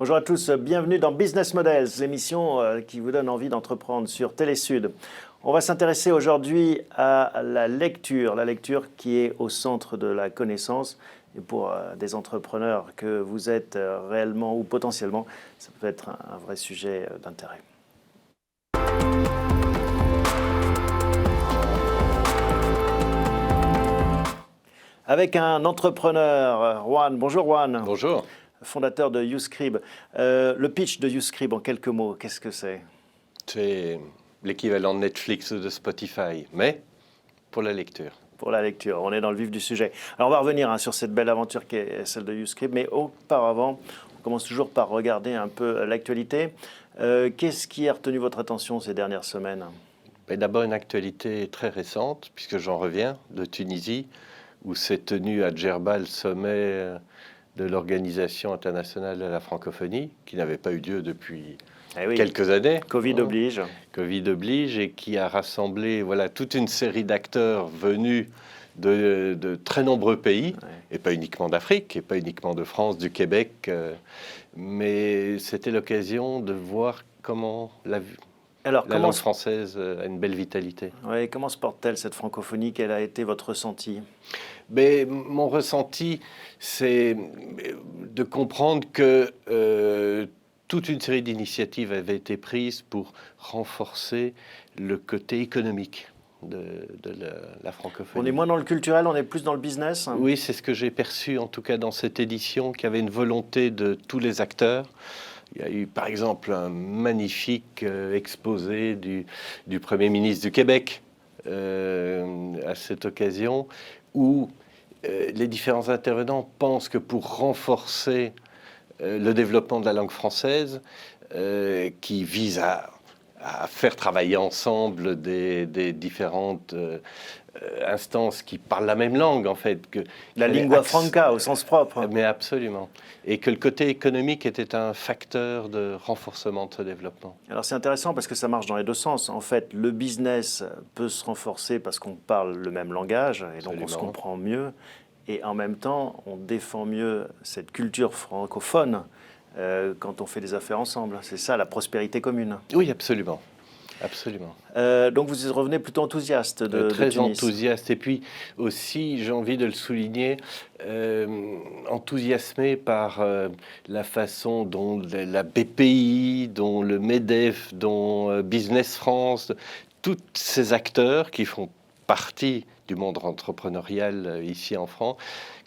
Bonjour à tous, bienvenue dans Business Models, l'émission qui vous donne envie d'entreprendre sur Télésud. On va s'intéresser aujourd'hui à la lecture qui est au centre de la connaissance. Et pour des entrepreneurs que vous êtes réellement ou potentiellement, ça peut être un vrai sujet d'intérêt. Avec un entrepreneur, Juan. Bonjour Juan. Bonjour. Fondateur de YouScribe. Le pitch de YouScribe en quelques mots, qu'est-ce que c'est? C'est l'équivalent de Netflix ou de Spotify, mais pour la lecture. Pour la lecture, on est dans le vif du sujet. Alors on va revenir sur cette belle aventure qui est celle de YouScribe, mais auparavant, on commence toujours par regarder un peu l'actualité. Qu'est-ce qui a retenu votre attention ces dernières semaines? D'abord une actualité très récente, puisque j'en reviens de Tunisie, où s'est tenu à Djerba le sommet de l'Organisation internationale de la francophonie, qui n'avait pas eu lieu depuis quelques années. Covid oblige. Covid oblige, et qui a rassemblé toute une série d'acteurs venus de très nombreux pays, et pas uniquement d'Afrique, et pas uniquement de France, du Québec, mais c'était l'occasion de voir comment la langue française a une belle vitalité. Oui, comment se porte-t-elle cette francophonie? Quel a été votre ressenti? Mon ressenti, c'est de comprendre que toute une série d'initiatives avaient été prises pour renforcer le côté économique de la francophonie. On est moins dans le culturel, on est plus dans le business? Oui, c'est ce que j'ai perçu, en tout cas dans cette édition, qu'il y avait une volonté de tous les acteurs. Il y a eu, par exemple, un magnifique exposé du Premier ministre du Québec à cette occasion, où les différents intervenants pensent que pour renforcer le développement de la langue française, qui vise à faire travailler ensemble des différentes instances qui parlent la même langue, en fait. La lingua franca, au sens propre. Mais absolument. Et que le côté économique était un facteur de renforcement de ce développement. Alors c'est intéressant parce que ça marche dans les deux sens. En fait, le business peut se renforcer parce qu'on parle le même langage et donc on se comprend mieux. Et en même temps, on défend mieux cette culture francophone quand on fait des affaires ensemble. C'est ça, la prospérité commune. Oui, absolument. Absolument. Donc vous revenez plutôt enthousiaste de Très Tunis. Enthousiaste. Et puis aussi, j'ai envie de le souligner, enthousiasmé par la façon dont la BPI, dont le MEDEF, dont Business France, tous ces acteurs qui font partie du monde entrepreneurial ici en France,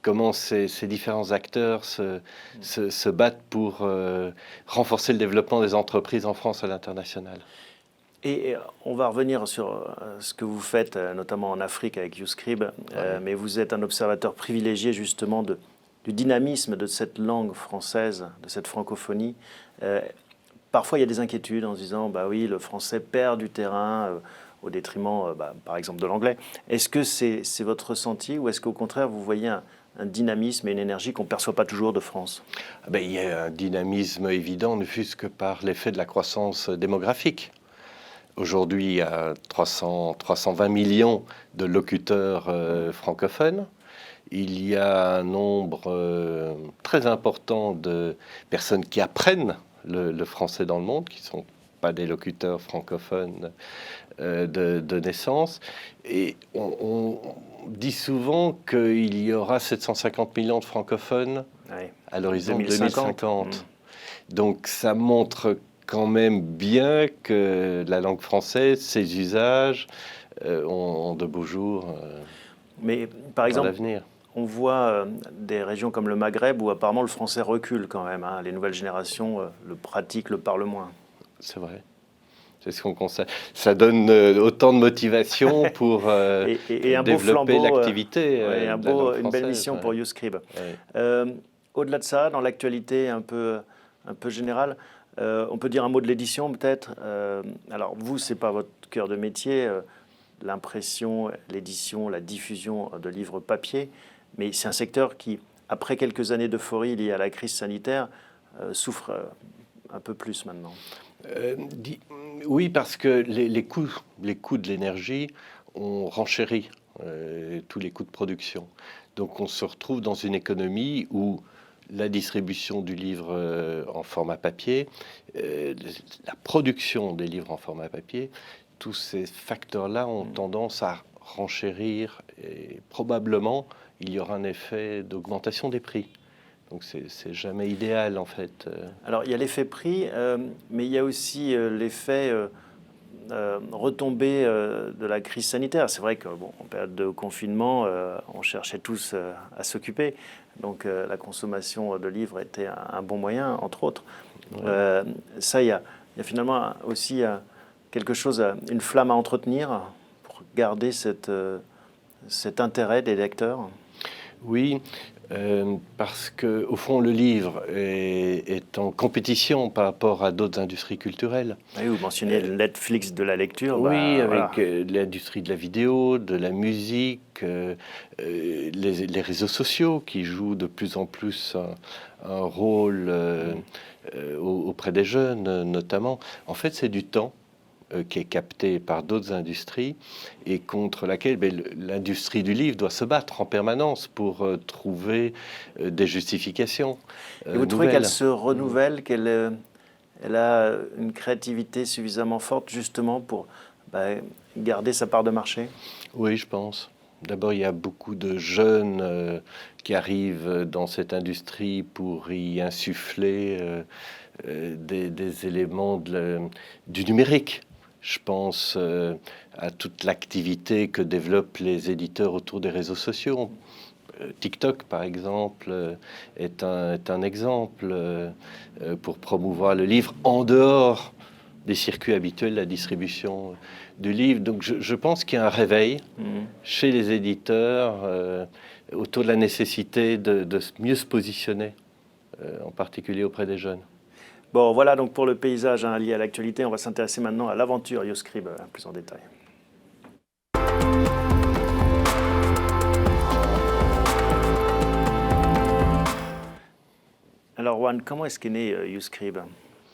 comment ces différents acteurs se battent pour renforcer le développement des entreprises en France à l'international. Et on va revenir sur ce que vous faites, notamment en Afrique avec YouScribe, mais vous êtes un observateur privilégié justement du dynamisme de cette langue française, de cette francophonie. Parfois, il y a des inquiétudes en se disant, bah oui, le français perd du terrain au détriment, par exemple, de l'anglais. Est-ce que c'est votre ressenti ou est-ce qu'au contraire, vous voyez un dynamisme et une énergie qu'on ne perçoit pas toujours de France? Il y a un dynamisme évident, ne fût-ce que par l'effet de la croissance démographique. Aujourd'hui, il y a 320 millions de locuteurs francophones. Il y a un nombre très important de personnes qui apprennent le français dans le monde, qui ne sont pas des locuteurs francophones de naissance. Et on dit souvent qu'il y aura 750 millions de francophones à l'horizon 2050. Donc ça montre quand même bien que la langue française, ses usages ont de beaux jours. Mais par exemple, l'avenir. On voit des régions comme le Maghreb où apparemment le français recule quand même. Les nouvelles générations le pratiquent, le parlent moins. C'est vrai. C'est ce qu'on constate. Ça donne autant de motivation pour et un développer beau l'activité. Une belle mission pour YouScribe. Au-delà de ça, dans l'actualité un peu générale, on peut dire un mot de l'édition peut-être. Alors vous, c'est pas votre cœur de métier, l'impression, l'édition, la diffusion de livres papier, mais c'est un secteur qui, après quelques années d'euphorie liées à la crise sanitaire, souffre un peu plus maintenant. Oui, parce que les coûts de l'énergie ont renchéri tous les coûts de production. Donc on se retrouve dans une économie où la distribution du livre en format papier, la production des livres en format papier, tous ces facteurs-là ont tendance à renchérir et probablement il y aura un effet d'augmentation des prix. Donc c'est jamais idéal en fait. Alors il y a l'effet prix, mais il y a aussi l'effet retombée de la crise sanitaire. C'est vrai que bon, en période de confinement, on cherchait tous à s'occuper. Donc la consommation de livres était un bon moyen, entre autres. Ouais. Ça, il y a finalement aussi quelque chose, une flamme à entretenir pour garder cet intérêt des lecteurs. Oui, parce qu'au fond, le livre est en compétition par rapport à d'autres industries culturelles. Oui, vous mentionnez le Netflix de la lecture. Oui, avec l'industrie de la vidéo, de la musique, les réseaux sociaux qui jouent de plus en plus un rôle auprès des jeunes, notamment. En fait, c'est du temps qui est capté par d'autres industries et contre laquelle l'industrie du livre doit se battre en permanence pour trouver des justifications. Et vous trouvez qu'elle se renouvelle, qu'elle a une créativité suffisamment forte justement pour garder sa part de marché? Oui, je pense. D'abord, il y a beaucoup de jeunes qui arrivent dans cette industrie pour y insuffler des éléments du numérique. Je pense à toute l'activité que développent les éditeurs autour des réseaux sociaux. TikTok, par exemple, est un exemple pour promouvoir le livre en dehors des circuits habituels de la distribution du livre. Donc je pense qu'il y a un réveil chez les éditeurs autour de la nécessité de mieux se positionner, en particulier auprès des jeunes. Bon, voilà donc pour le paysage lié à l'actualité. On va s'intéresser maintenant à l'aventure YouScribe plus en détail. Alors Juan, comment est-ce qu'est né YouScribe?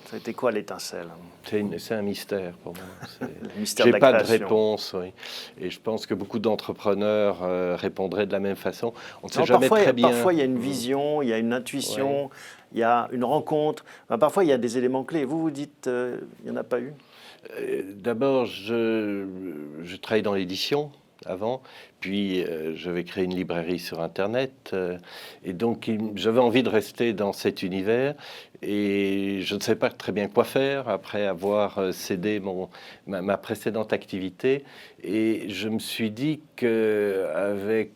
Ça a été quoi l'étincelle? C'est un mystère pour moi. Le mystère de la pas création. de réponse, oui. Et je pense que beaucoup d'entrepreneurs répondraient de la même façon. On ne sait jamais très bien. Parfois, il y a une vision, il y a une intuition, il y a une rencontre. Enfin, parfois, il y a des éléments clés. Vous dites, il n'y en a pas eu? D'abord, je travaille dans l'édition avant, puis j'avais créé une librairie sur Internet, et donc j'avais envie de rester dans cet univers, et je ne savais pas très bien quoi faire après avoir cédé ma précédente activité, et je me suis dit qu'avec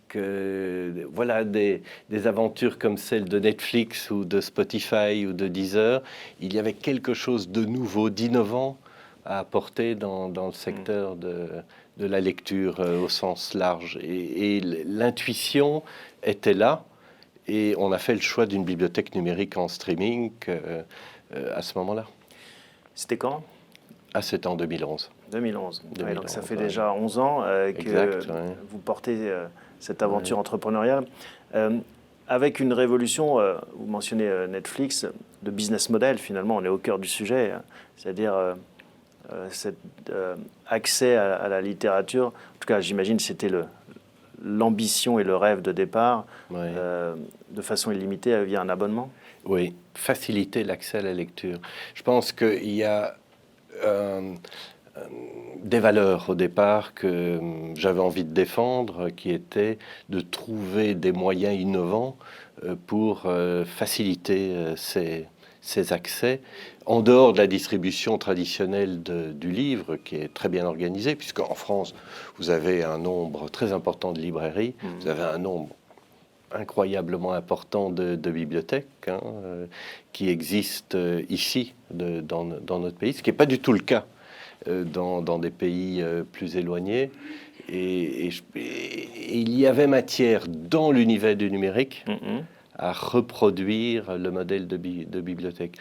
voilà, des aventures comme celle de Netflix ou de Spotify ou de Deezer, il y avait quelque chose de nouveau, d'innovant à apporter dans le secteur de la lecture au sens large. Et l'intuition était là, et on a fait le choix d'une bibliothèque numérique en streaming à ce moment-là. C'était quand? C'était en 2011. 2011. Ouais, donc ça fait déjà 11 ans que vous portez cette aventure entrepreneuriale. Avec une révolution, vous mentionnez Netflix, de business model finalement, on est au cœur du sujet, c'est-à-dire cet accès à la littérature. En tout cas, j'imagine que c'était l'ambition et le rêve de départ, de façon illimitée via un abonnement. Oui, faciliter l'accès à la lecture. Je pense qu'il y a des valeurs au départ que j'avais envie de défendre, qui étaient de trouver des moyens innovants pour faciliter ces accès, en dehors de la distribution traditionnelle du livre, qui est très bien organisée, puisqu'en France, vous avez un nombre très important de librairies, vous avez un nombre incroyablement important de bibliothèques qui existent ici, dans notre pays, ce qui n'est pas du tout le cas dans des pays plus éloignés. Et il y avait matière dans l'univers du numérique à reproduire le modèle de bibliothèque.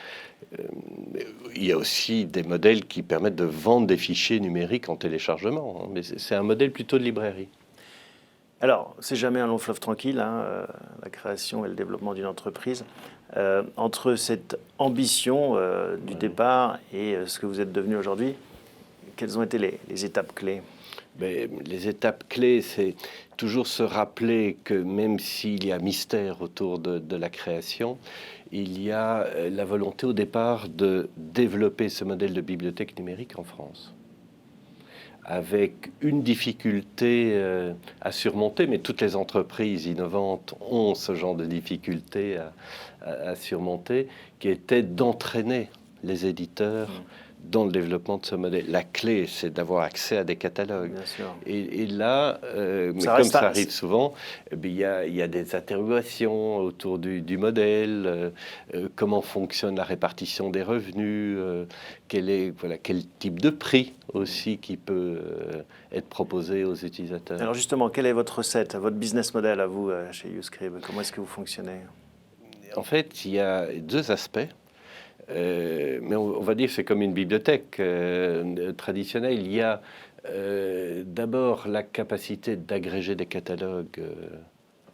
Il y a aussi des modèles qui permettent de vendre des fichiers numériques en téléchargement, mais c'est un modèle plutôt de librairie. Alors, c'est jamais un long fleuve tranquille, la création et le développement d'une entreprise. Entre cette ambition du départ et ce que vous êtes devenu aujourd'hui, quelles ont été les étapes clés? Les étapes clés, c'est toujours se rappeler que même s'il y a mystère autour de la création, il y a la volonté au départ de développer ce modèle de bibliothèque numérique en France, avec une difficulté à surmonter, mais toutes les entreprises innovantes ont ce genre de difficulté à surmonter, qui était d'entraîner les éditeurs dans le développement de ce modèle. La clé, c'est d'avoir accès à des catalogues. Bien sûr. Et là, mais comme ça arrive souvent, il y a des interrogations autour du modèle, comment fonctionne la répartition des revenus, quel type de prix aussi qui peut être proposé aux utilisateurs. Alors justement, quelle est votre recette, votre business model à vous chez YouScribe? Comment est-ce que vous fonctionnez? En fait, il y a deux aspects. Mais on va dire que c'est comme une bibliothèque traditionnelle. Il y a d'abord la capacité d'agréger des catalogues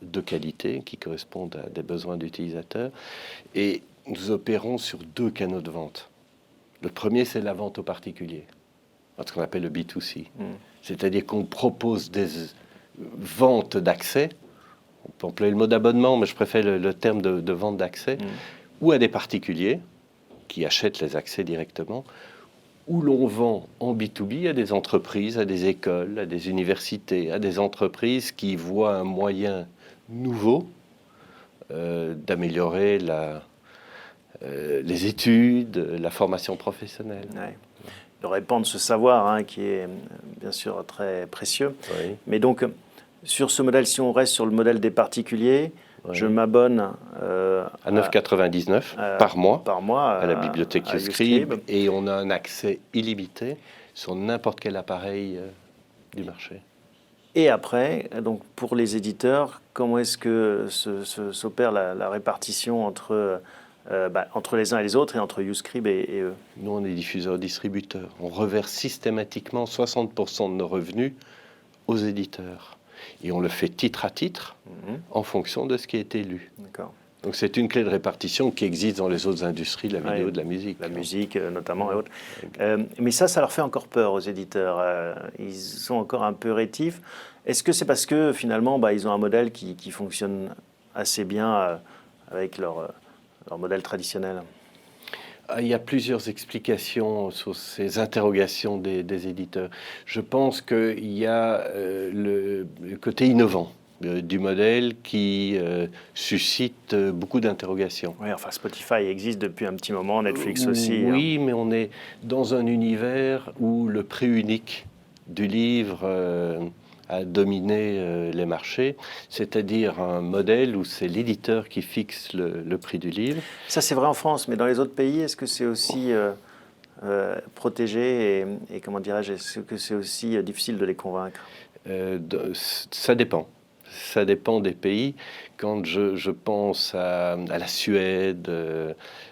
de qualité qui correspondent à des besoins d'utilisateurs. Et nous opérons sur deux canaux de vente. Le premier, c'est la vente aux particuliers, ce qu'on appelle le B2C. C'est-à-dire qu'on propose des ventes d'accès. On peut employer le mot d'abonnement, mais je préfère le terme de vente d'accès, ou à des particuliers qui achètent les accès directement, où l'on vend en B2B à des entreprises, à des écoles, à des universités, à des entreprises qui voient un moyen nouveau d'améliorer les études, la formation professionnelle. Ouais. De répandre ce savoir qui est bien sûr très précieux. Oui. Mais donc, sur ce modèle, si on reste sur le modèle des particuliers, je m'abonne à 9,99 par mois à la bibliothèque YouScribe, et on a un accès illimité sur n'importe quel appareil du marché. Et après, donc pour les éditeurs, comment est-ce que s'opère la répartition entre les uns et les autres et entre YouScribe et eux? Nous, on est diffuseurs-distributeurs. On reverse systématiquement 60% de nos revenus aux éditeurs. Et on le fait titre à titre en fonction de ce qui a été lu. D'accord. Donc c'est une clé de répartition qui existe dans les autres industries, de la vidéo, de la musique. La musique notamment et autres. Mais ça leur fait encore peur aux éditeurs. Ils sont encore un peu rétifs. Est-ce que c'est parce que finalement ils ont un modèle qui fonctionne assez bien avec leur modèle traditionnel? Il y a plusieurs explications sur ces interrogations des éditeurs. Je pense qu'il y a le côté innovant du modèle qui suscite beaucoup d'interrogations. Oui, enfin Spotify existe depuis un petit moment, Netflix aussi. Oui, mais on est dans un univers où le prix unique du livre a dominé les marchés, c'est-à-dire un modèle où c'est l'éditeur qui fixe le prix du livre. Ça, c'est vrai en France, mais dans les autres pays, est-ce que c'est aussi protégé et comment dirais-je, est-ce que c'est aussi difficile de les convaincre? Ça dépend. Ça dépend des pays. Quand je pense à la Suède,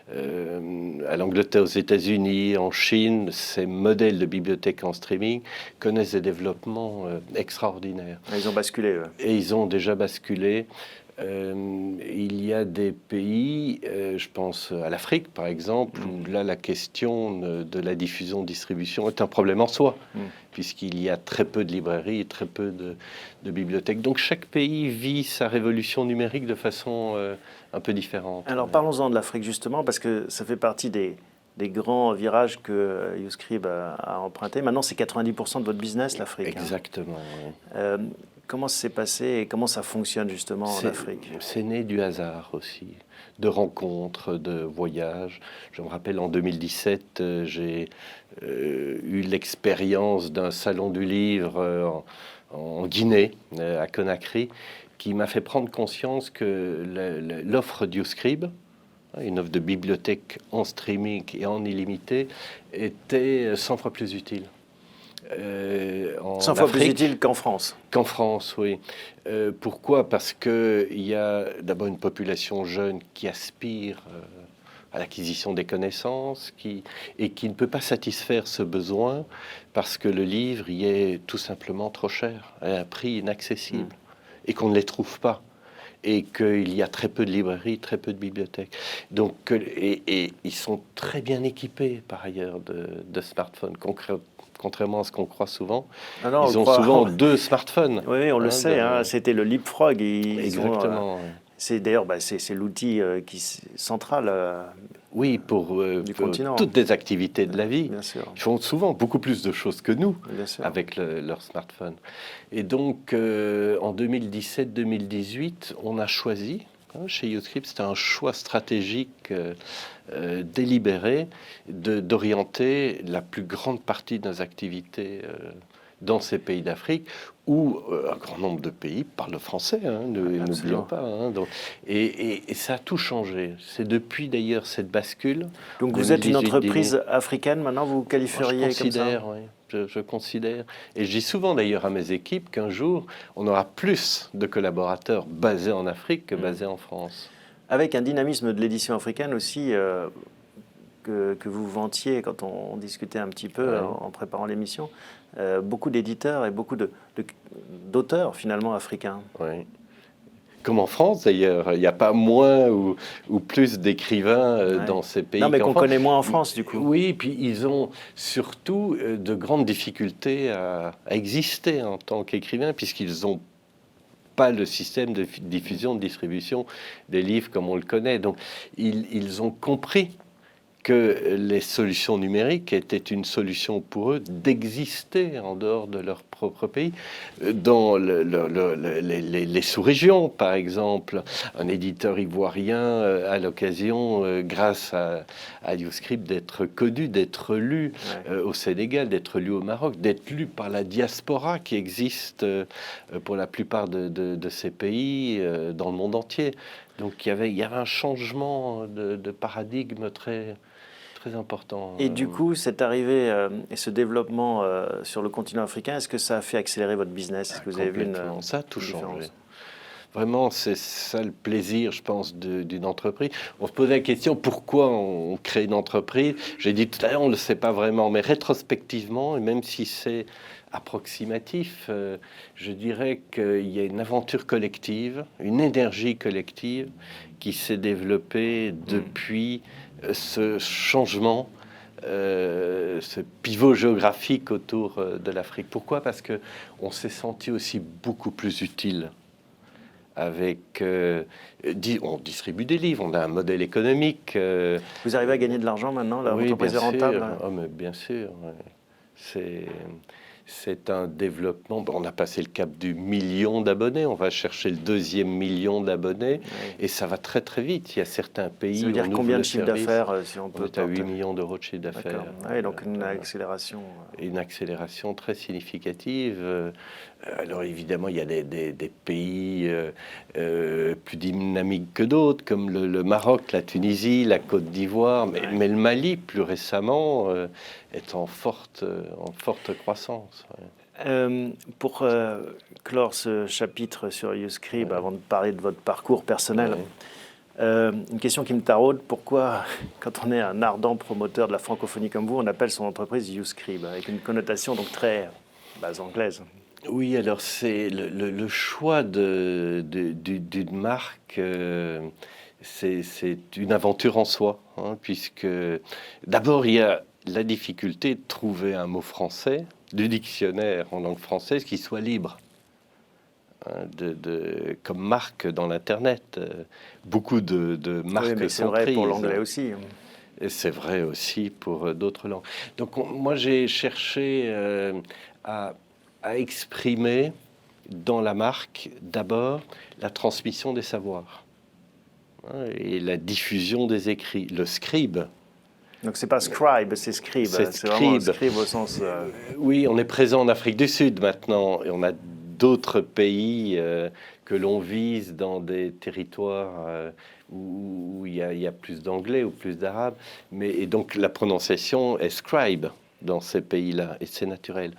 à l'Angleterre, aux États-Unis, en Chine, ces modèles de bibliothèques en streaming connaissent des développements extraordinaires. Ils ont basculé, eux. Et ils ont déjà basculé. Il y a des pays, je pense à l'Afrique par exemple, où là la question de la diffusion-distribution est un problème en soi, puisqu'il y a très peu de librairies et très peu de bibliothèques. Donc chaque pays vit sa révolution numérique de façon un peu différente. Alors parlons-en de l'Afrique justement, parce que ça fait partie des grands virages que YouScribe a emprunté. Maintenant, c'est 90% de votre business, l'Afrique. Exactement. Comment ça s'est passé et comment ça fonctionne justement en Afrique? C'est né du hasard aussi, de rencontres, de voyages. Je me rappelle en 2017, j'ai eu l'expérience d'un salon du livre en Guinée, à Conakry, qui m'a fait prendre conscience que l'offre YouScribe, une offre de bibliothèque en streaming et en illimité, était 100 fois plus utile. 100 fois plus utile qu'en France. Qu'en France, oui. Pourquoi? Parce qu'il y a d'abord une population jeune qui aspire à l'acquisition des connaissances et qui ne peut pas satisfaire ce besoin parce que le livre y est tout simplement trop cher, à un prix inaccessible, et qu'on ne les trouve pas. Et qu'il y a très peu de librairies, très peu de bibliothèques. Donc, et ils sont très bien équipés, par ailleurs, de smartphones. contrairement à ce qu'on croit souvent. Ah non, Ils ont souvent 2 smartphones. Oui, on le sait, c'était le leapfrog. Exactement. C'est d'ailleurs c'est l'outil central Oui, pour continent. toutes les activités de la vie. Bien sûr. Ils font souvent beaucoup plus de choses que nous avec leur smartphone. Et donc, en 2017-2018, on a choisi, chez YouScript, c'était un choix stratégique délibéré d'orienter la plus grande partie de nos activités dans ces pays d'Afrique où un grand nombre de pays parlent le français, n'oublions pas. Donc, et ça a tout changé. C'est depuis d'ailleurs cette bascule. Donc vous êtes une entreprise africaine maintenant, vous qualifieriez comme ça? Oui. Je considère, et je dis souvent d'ailleurs à mes équipes qu'un jour, on aura plus de collaborateurs basés en Afrique que basés en France. Avec un dynamisme de l'édition africaine aussi que vous vantiez quand on discutait un petit peu en préparant l'émission, beaucoup d'éditeurs et beaucoup d'auteurs finalement africains. Oui. Comme en France d'ailleurs, il n'y a pas moins ou plus d'écrivains dans ces pays. Non, mais qu'on connaît moins en France du coup. Oui, puis ils ont surtout de grandes difficultés à exister en tant qu'écrivains, puisqu'ils n'ont pas le système de diffusion, de distribution des livres comme on le connaît. Donc ils ont compris que les solutions numériques étaient une solution pour eux d'exister en dehors de leur propre pays. Dans les sous-régions, par exemple, un éditeur ivoirien a l'occasion, grâce à YouScript, d'être connu, d'être lu au Sénégal, d'être lu au Maroc, d'être lu par la diaspora qui existe pour la plupart de ces pays dans le monde entier. Donc il y avait un changement de paradigme très important. Et du coup, cette arrivée et ce développement sur le continent africain, est-ce que ça a fait accélérer votre business? Est-ce que vous avez vu ça a tout changé. Vraiment, c'est ça le plaisir, je pense, d'une entreprise. On se posait la question, pourquoi on crée une entreprise? J'ai dit tout à l'heure, on ne le sait pas vraiment, mais rétrospectivement, et même si c'est approximatif, je dirais qu'il y a une aventure collective, une énergie collective qui s'est développée depuis ce changement, ce pivot géographique autour de l'Afrique. Pourquoi? Parce qu'on s'est senti aussi beaucoup plus utile. Avec, on distribue des livres, on a un modèle économique. Vous arrivez à gagner de l'argent maintenant, l'entreprise est rentable? Mais bien sûr, c'est un développement. On a passé le cap du million d'abonnés. On va chercher le 2e million d'abonnés. Et ça va très, très vite. Il y a certains pays... Ça veut dire combien de chiffre d'affaires si on peut... On est à 8 millions d'euros de chiffre d'affaires. Donc une accélération... Une accélération très significative. Alors évidemment, il y a des pays plus dynamiques que d'autres, comme le Maroc, la Tunisie, la Côte d'Ivoire. Mais le Mali, plus récemment... est en forte croissance. Pour clore ce chapitre sur YouScript, avant de parler de votre parcours personnel, une question qui me taraude, pourquoi, quand on est un ardent promoteur de la francophonie comme vous, on appelle son entreprise YouScript, avec une connotation donc très anglaise? Oui, alors c'est le choix d'une marque... c'est une aventure en soi, puisque d'abord il y a la difficulté de trouver un mot français, du dictionnaire en langue française qui soit libre, comme marque dans l'Internet. Beaucoup de marques sont prises. C'est vrai pour l'anglais aussi. Et c'est vrai aussi pour d'autres langues. Donc moi j'ai cherché à exprimer dans la marque d'abord la transmission des savoirs et la diffusion des écrits, le scribe. Donc c'est pas scribe, c'est scribe. C'est vraiment scribe au sens... Oui, on est présent en Afrique du Sud maintenant, et on a d'autres pays que l'on vise dans des territoires où il y a plus d'anglais ou plus d'arabe. Et donc la prononciation est scribe dans ces pays-là, et c'est naturel.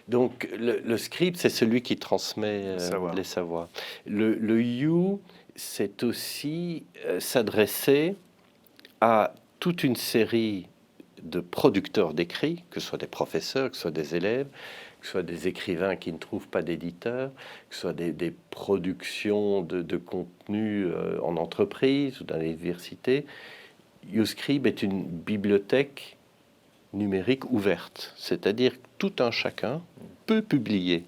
Donc le scribe, c'est celui qui transmet les savoirs. Le you, c'est aussi s'adresser à toute une série de producteurs d'écrits, que ce soit des professeurs, que ce soit des élèves, que ce soit des écrivains qui ne trouvent pas d'éditeurs, que ce soit des productions de contenu en entreprise ou dans l'université. YouScript est une bibliothèque numérique ouverte, c'est-à-dire que tout un chacun peut publier.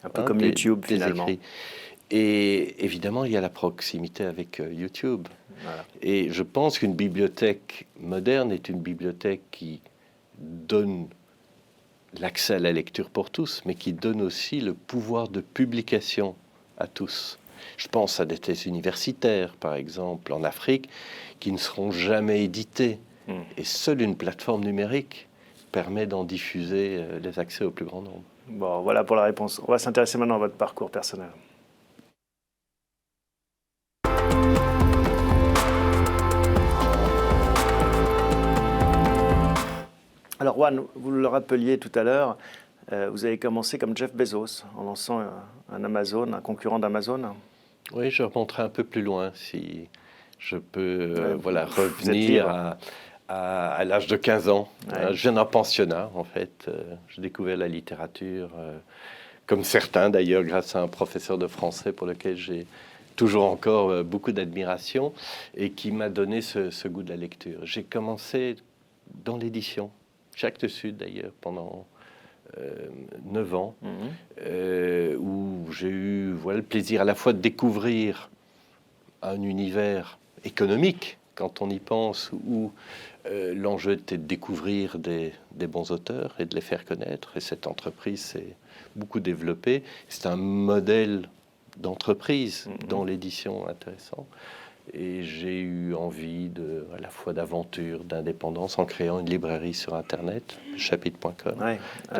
Un peu comme YouTube, finalement. Écrits. Et évidemment, il y a la proximité avec YouTube. Voilà. Et je pense qu'une bibliothèque moderne est une bibliothèque qui donne l'accès à la lecture pour tous, mais qui donne aussi le pouvoir de publication à tous. Je pense à des thèses universitaires, par exemple, en Afrique, qui ne seront jamais éditées. Et seule une plateforme numérique permet d'en diffuser les accès au plus grand nombre. Bon, voilà pour la réponse. On va s'intéresser maintenant à votre parcours personnel. Alors Juan, vous le rappeliez tout à l'heure, vous avez commencé comme Jeff Bezos en lançant un Amazon, un concurrent d'Amazon. Oui, je remonterai un peu plus loin si je peux revenir à l'âge de 15 ans. Ouais. Je viens d'un pensionnat, en fait. J'ai découvert la littérature, comme certains d'ailleurs, grâce à un professeur de français pour lequel j'ai toujours encore beaucoup d'admiration et qui m'a donné ce goût de la lecture. J'ai commencé dans l'édition, chez Actes Sud d'ailleurs, pendant 9 ans, où j'ai eu le plaisir à la fois de découvrir un univers économique, quand on y pense, où l'enjeu était de découvrir des bons auteurs et de les faire connaître. Et cette entreprise s'est beaucoup développée. C'est un modèle d'entreprise dans l'édition intéressant. Et j'ai eu envie à la fois d'aventure, d'indépendance, en créant une librairie sur Internet, chapitre.com,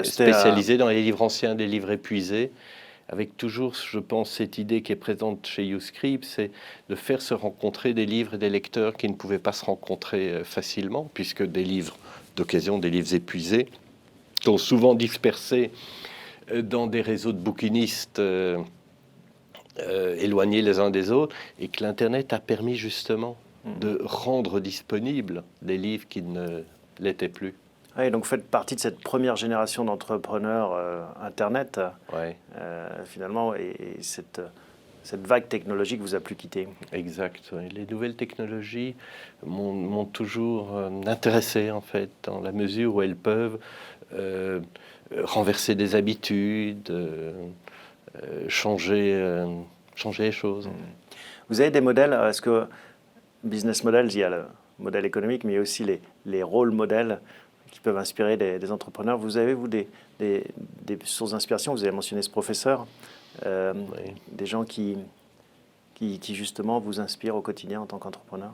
spécialisée dans les livres anciens, des livres épuisés, avec toujours, je pense, cette idée qui est présente chez YouScribe, c'est de faire se rencontrer des livres et des lecteurs qui ne pouvaient pas se rencontrer facilement, puisque des livres d'occasion, des livres épuisés, sont souvent dispersés dans des réseaux de bouquinistes éloignés les uns des autres, et que l'Internet a permis justement de rendre disponibles des livres qui ne l'étaient plus. Oui, donc vous faites partie de cette première génération d'entrepreneurs Internet, finalement, et cette vague technologique vous a plus quitté. Exact. Oui. Les nouvelles technologies m'ont toujours intéressé, en fait, dans la mesure où elles peuvent renverser des habitudes, changer les choses. Vous avez des modèles, est-ce que business models, il y a le modèle économique, mais il y a aussi les rôles modèles qui peuvent inspirer des entrepreneurs. Vous avez, vous, des sources d'inspiration? Vous avez mentionné ce professeur, des gens qui justement vous inspirent au quotidien en tant qu'entrepreneur?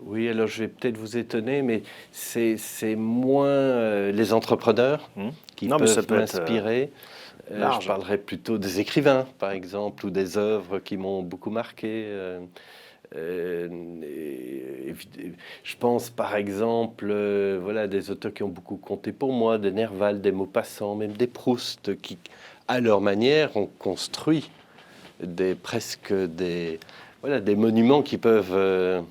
Oui, alors je vais peut-être vous étonner, mais c'est moins les entrepreneurs qui peuvent m'inspirer. Je parlerai plutôt des écrivains, par exemple, ou des œuvres qui m'ont beaucoup marqué. Je pense par exemple des auteurs qui ont beaucoup compté pour moi, des Nerval, des Maupassant, même des Proust, qui à leur manière ont construit presque des monuments qui peuvent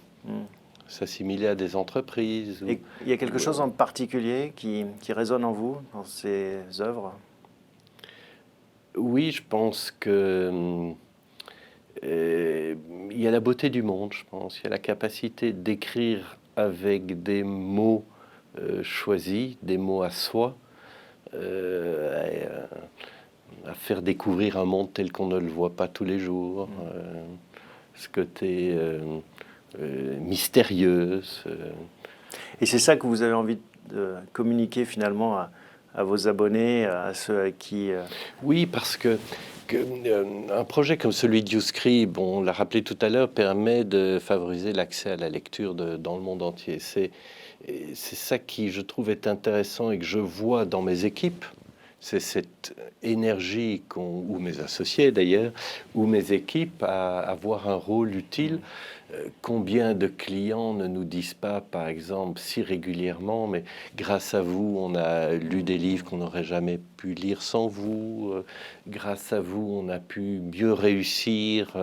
s'assimiler à des entreprises. Et il y a quelque chose en particulier qui résonne en vous dans ces œuvres? Oui, je pense que il y a la beauté du monde, je pense. Il y a la capacité d'écrire avec des mots choisis, des mots à soi, à faire découvrir un monde tel qu'on ne le voit pas tous les jours. Ce côté mystérieux. Et c'est ça que vous avez envie de communiquer finalement à vos abonnés, à ceux à qui... Oui, parce que un projet comme celui de YouScribe, on l'a rappelé tout à l'heure, permet de favoriser l'accès à la lecture dans le monde entier. C'est ça qui, je trouve, est intéressant et que je vois dans mes équipes. C'est cette énergie ou mes associés d'ailleurs, ou mes équipes à avoir un rôle utile. Combien de clients ne nous disent pas, par exemple, si régulièrement, mais grâce à vous, on a lu des livres qu'on n'aurait jamais pu lire sans vous. Grâce à vous, on a pu mieux réussir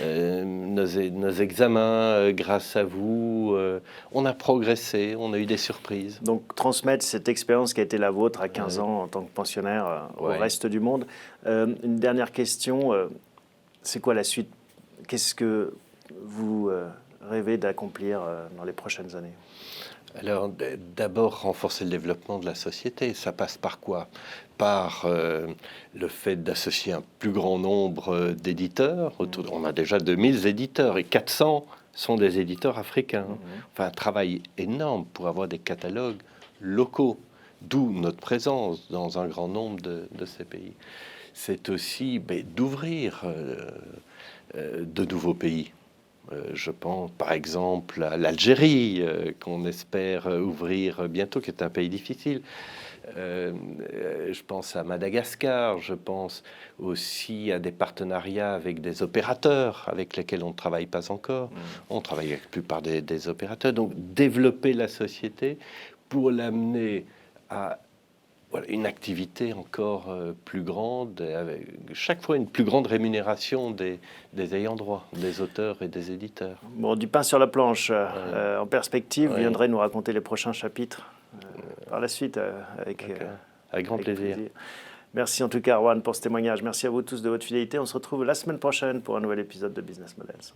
nos examens. Grâce à vous, on a progressé, on a eu des surprises. Donc, transmettre cette expérience qui a été la vôtre à 15 ans en tant que pensionnaire au reste du monde. Une dernière question, c'est quoi la suite? Qu'est-ce que vous rêvez d'accomplir dans les prochaines années? Alors, d'abord, renforcer le développement de la société. Ça passe par quoi? Par le fait d'associer un plus grand nombre d'éditeurs. On a déjà 2000 éditeurs et 400 sont des éditeurs africains. Enfin, un travail énorme pour avoir des catalogues locaux, d'où notre présence dans un grand nombre de ces pays. C'est aussi d'ouvrir de nouveaux pays. Je pense par exemple à l'Algérie, qu'on espère ouvrir bientôt, qui est un pays difficile. Je pense à Madagascar, je pense aussi à des partenariats avec des opérateurs avec lesquels on ne travaille pas encore. On travaille avec la plupart des opérateurs. Donc développer la société pour l'amener à une activité encore plus grande, avec chaque fois une plus grande rémunération des ayants droit, des auteurs et des éditeurs. Bon, du pain sur la planche, en perspective, vous viendrez nous raconter les prochains chapitres par la suite, avec grand plaisir. Merci en tout cas, Erwan, pour ce témoignage. Merci à vous tous de votre fidélité. On se retrouve la semaine prochaine pour un nouvel épisode de Business Models.